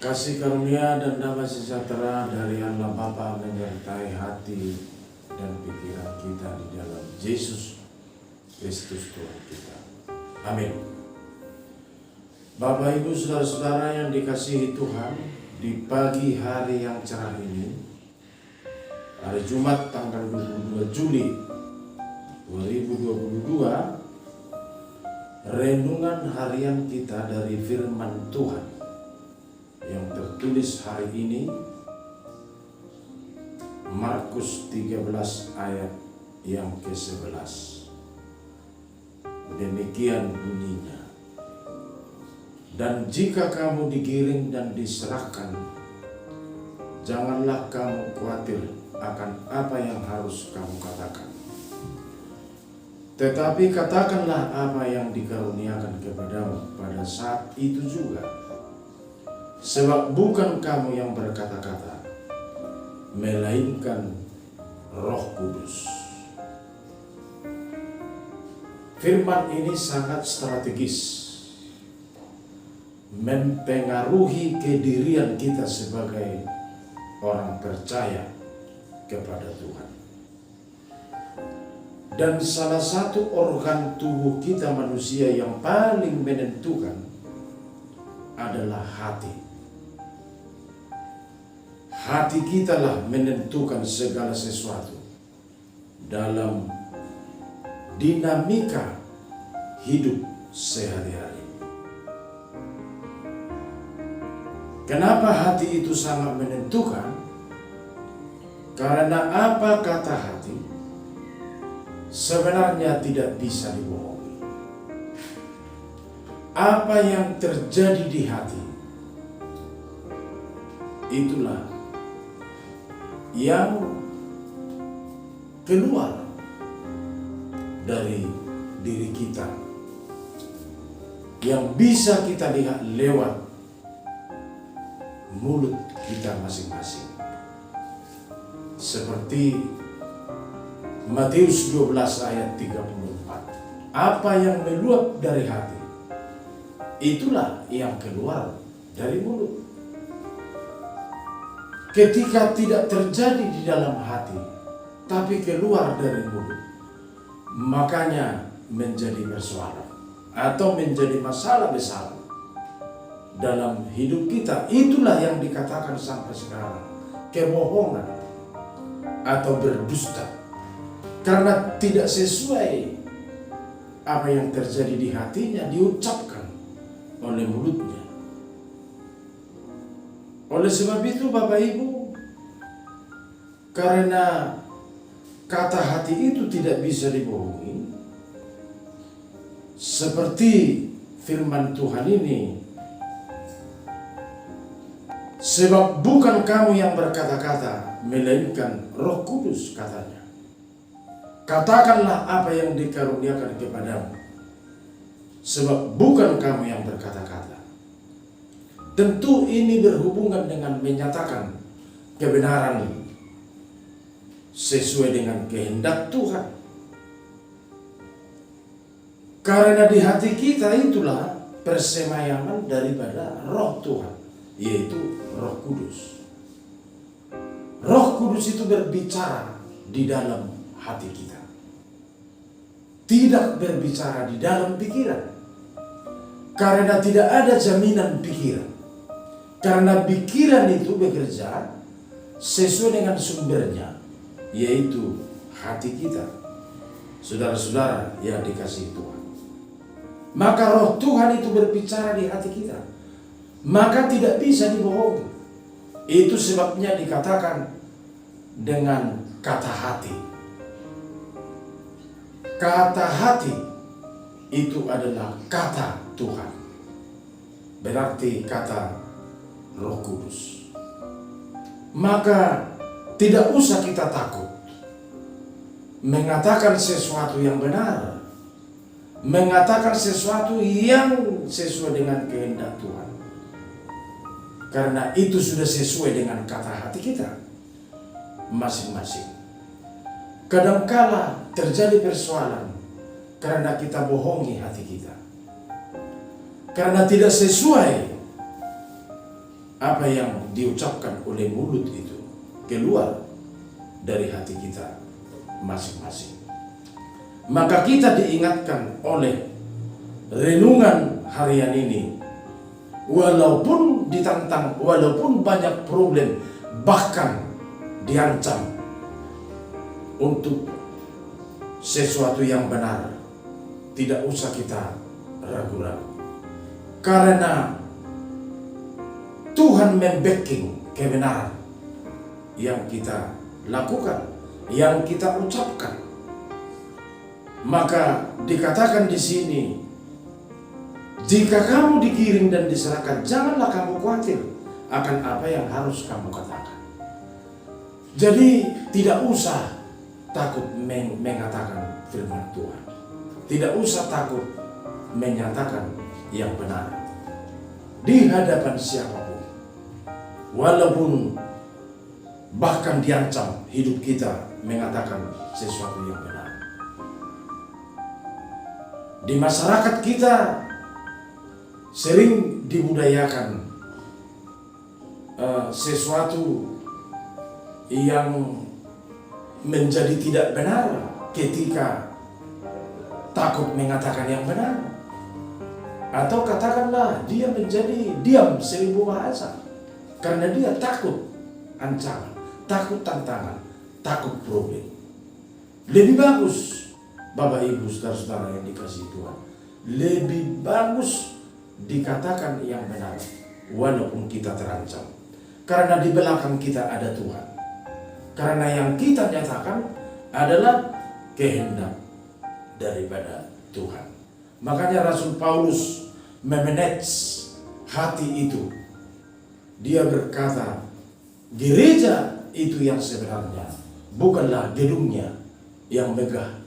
Kasih karunia dan damai sejahtera dari Allah Bapa menyertai hati dan pikiran kita di dalam Yesus Kristus Tuhan kita. Amin. Bapak, Ibu, Saudara-saudara yang dikasihi Tuhan, di pagi hari yang cerah ini, hari Jumat tanggal 22 Juli 2022, renungan harian kita dari firman Tuhan yang tertulis hari ini, Markus 13 ayat yang ke-11. Demikian bunyinya. Dan jika kamu digiring dan diserahkan, janganlah kamu khawatir akan apa yang harus kamu katakan. Tetapi katakanlah apa yang dikaruniakan kepadamu pada saat itu juga. Sebab bukan kamu yang berkata-kata, melainkan Roh Kudus. Firman ini sangat strategis, mempengaruhi kedirian kita sebagai orang percaya kepada Tuhan. Dan salah satu organ tubuh kita manusia yang paling menentukan adalah hati. Hati kita lah menentukan segala sesuatu dalam dinamika hidup sehari-hari. Kenapa hati itu sangat menentukan? Karena apa kata hati sebenarnya tidak bisa dibohongi. Apa yang terjadi di hati, itulah yang keluar dari diri kita, yang bisa kita lihat lewat mulut kita masing-masing. Seperti Matius 12 ayat 34. Apa yang meluap dari hati, itulah yang keluar dari mulut. Ketika tidak terjadi di dalam hati, tapi keluar dari mulut, makanya menjadi persoalan atau menjadi masalah besar dalam hidup kita. Itulah yang dikatakan sampai sekarang kebohongan atau berdusta, karena tidak sesuai apa yang terjadi di hatinya diucapkan oleh mulutnya. Oleh sebab itu Bapak Ibu, karena kata hati itu tidak bisa dibohongi, seperti firman Tuhan ini, sebab bukan kamu yang berkata-kata, melainkan Roh Kudus, katanya. Katakanlah apa yang dikaruniakan kepadamu, sebab bukan kamu yang berkata-kata. Tentu ini berhubungan dengan menyatakan kebenaran sesuai dengan kehendak Tuhan. Karena di hati kita itulah persemayaman daripada Roh Tuhan, yaitu Roh Kudus. Roh Kudus itu berbicara di dalam hati kita, tidak berbicara di dalam pikiran. Karena tidak ada jaminan pikiran. Karena pikiran itu bekerja sesuai dengan sumbernya, yaitu hati kita. Saudara-saudara yang dikasihi Tuhan, maka Roh Tuhan itu berbicara di hati kita, maka tidak bisa dibohongi. Itu sebabnya dikatakan dengan kata hati. Kata hati itu adalah kata Tuhan, berarti kata Roh Kudus. Maka tidak usah kita takut mengatakan sesuatu yang benar, mengatakan sesuatu yang sesuai dengan kehendak Tuhan, karena itu sudah sesuai dengan kata hati kita masing-masing. Kadangkala terjadi persoalan karena kita bohongi hati kita, karena tidak sesuai apa yang diucapkan oleh mulut itu keluar dari hati kita masing-masing. Maka kita diingatkan oleh renungan harian ini, walaupun ditantang, walaupun banyak problem, bahkan diancam untuk sesuatu yang benar, tidak usah kita ragu-ragu. Karena Tuhan membacking kebenaran yang kita lakukan, yang kita ucapkan. Maka dikatakan di sini, jika kamu digiring dan diserahkan, janganlah kamu khawatir akan apa yang harus kamu katakan. Jadi tidak usah takut mengatakan firman Tuhan. Tidak usah takut menyatakan yang benar di hadapan siapapun. Walaupun bahkan diancam hidup kita mengatakan sesuatu yang benar. Di masyarakat kita sering dibudayakan sesuatu yang menjadi tidak benar ketika takut mengatakan yang benar. Atau katakanlah dia menjadi diam 1000 bahasa karena dia takut ancaman, takut tantangan, takut problem. Lebih bagus, Bapak Ibu saudara-saudara yang dikasihi Tuhan, lebih bagus dikatakan yang benar walaupun kita terancam. Karena di belakang kita ada Tuhan. Karena yang kita nyatakan adalah kehendak daripada Tuhan. Makanya Rasul Paulus memanage hati itu. Dia berkata, gereja itu yang sebenarnya bukanlah gedungnya yang megah,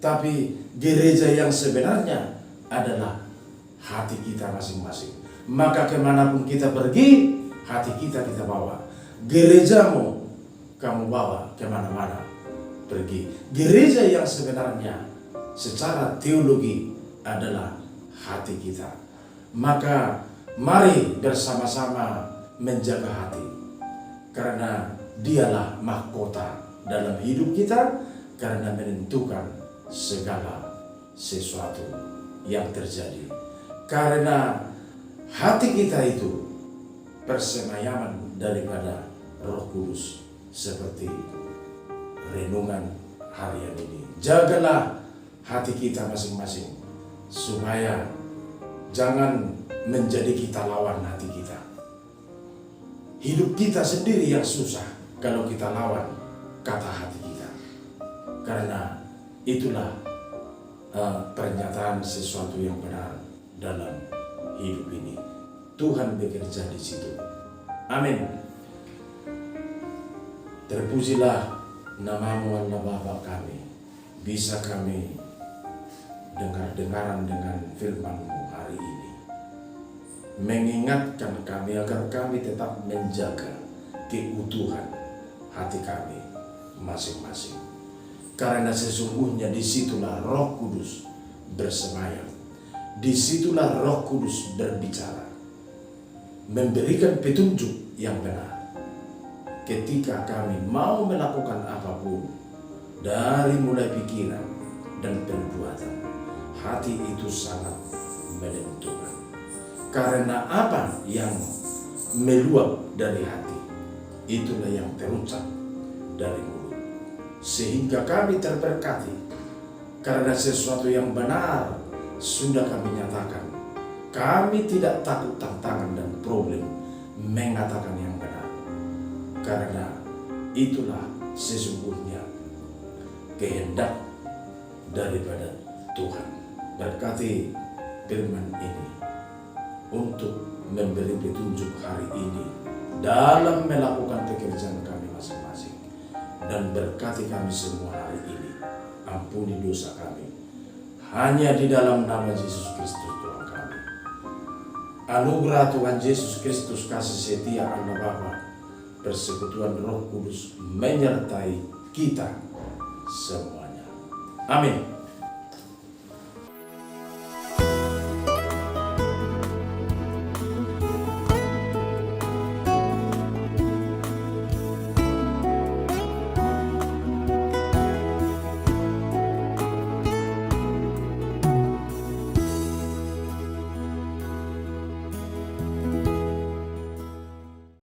tapi gereja yang sebenarnya adalah hati kita masing-masing. Maka kemanapun kita pergi, hati kita bawa. Gerejamu kamu bawa kemana-mana pergi. Gereja yang sebenarnya secara teologi adalah hati kita. Maka mari bersama-sama menjaga hati, karena dialah mahkota dalam hidup kita, karena menentukan segala sesuatu yang terjadi. Karena hati kita itu persemayaman daripada Roh Kudus, seperti renungan harian ini. Jagalah hati kita masing-masing supaya jangan menjadi kita lawan hati kita. Hidup kita sendiri yang susah kalau kita lawan kata hati kita. Karena itulah pernyataan sesuatu yang benar dalam hidup ini. Tuhan bekerja di situ. Amin. Terpujilah namamu Allah Bapa kami. Bisa kami dengar-dengaran dengan firman-Mu hari ini. Mengingatkan kami agar kami tetap menjaga keutuhan hati kami masing-masing. Karena sesungguhnya disitulah Roh Kudus bersemayam. Disitulah Roh Kudus berbicara, memberikan petunjuk yang benar. Ketika kami mau melakukan apapun, dari mulai pikiran dan perbuatan, hati itu sangat menentukan. Karena apa yang meluap dari hati, itulah yang terucap dari mulut. Sehingga kami terberkati, karena sesuatu yang benar sudah kami nyatakan. Kami tidak takut tantangan dan problem mengatakan yang benar. Karena itulah sesungguhnya kehendak daripada Tuhan. Berkati firman ini untuk memberi petunjuk hari ini dalam melakukan pekerjaan kami masing-masing. Dan berkati kami semua hari ini. Ampuni dosa kami. Hanya di dalam nama Yesus Kristus Tuhan kami. Anugerah Tuhan Yesus Kristus, kasih setia Allah Bapa, persekutuan Roh Kudus menyertai kita semuanya. Amin.